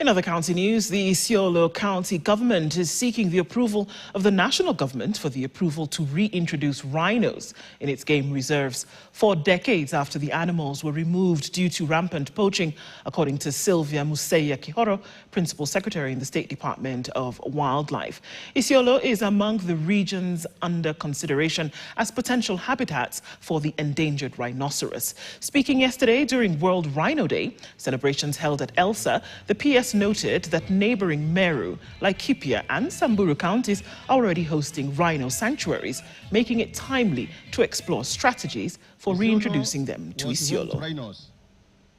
In other county news, the Isiolo County government is seeking the approval of the national government for the approval to reintroduce rhinos in its game reserves 4 decades after the animals were removed due to rampant poaching, according to Sylvia Museya Kihoro, Principal Secretary in the State Department of Wildlife. Isiolo is among the regions under consideration as potential habitats for the endangered rhinoceros. Speaking yesterday during World Rhino Day, celebrations held at Elsa, the PS noted that neighboring Meru, Laikipia and Samburu counties are already hosting rhino sanctuaries, making it timely to explore strategies for reintroducing them to Isiolo. Rhinos.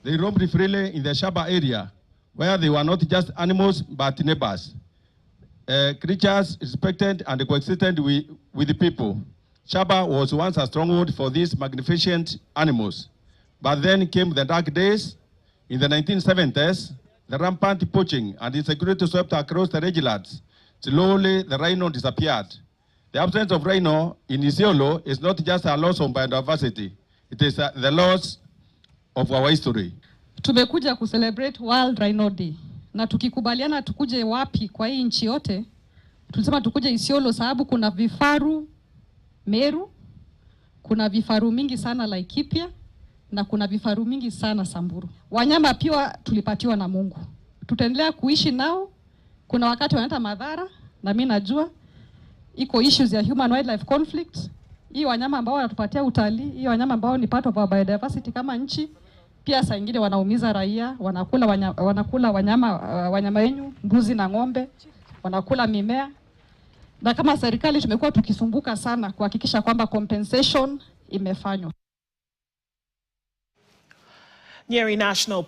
They roamed freely in the Shaba area, where they were not just animals but neighbors. Creatures respected and coexisted with the people. Shaba was once a stronghold for these magnificent animals. But then came the dark days. In the 1970s, the rampant poaching and insecurity swept across the regions. Slowly, the rhino disappeared. The absence of rhino in Isiolo is not just a loss of biodiversity. It is the loss of our history. Tumekuja kucelebrate World Rhino Day. Na tukikubaliana tukuje wapi kwa hii nchi yote, tulisema tukuje Isiolo sababu kuna vifaru Meru, kuna vifaru mingi sana Laikipia, na kuna vifaru mingi sana Samburu. Wanyama pia tulipatiwa na Mungu. Tutaendelea kuishi nao. Kuna wakati wanaleta madhara, na mimi najua iko issues ya human wildlife conflict. Hii wanyama ambao wanatupatia utalii, hii wanyama ambao ni part of our biodiversity kama nchi, pia saa nyingine wanaumiza raia, wanakula wanyama wenyu, mbuzi na ng'ombe, wanakula mimea. Na kama serikali tumekuwa tukisumbuka sana kuhakikisha kwamba compensation imefanywa. Nyeri National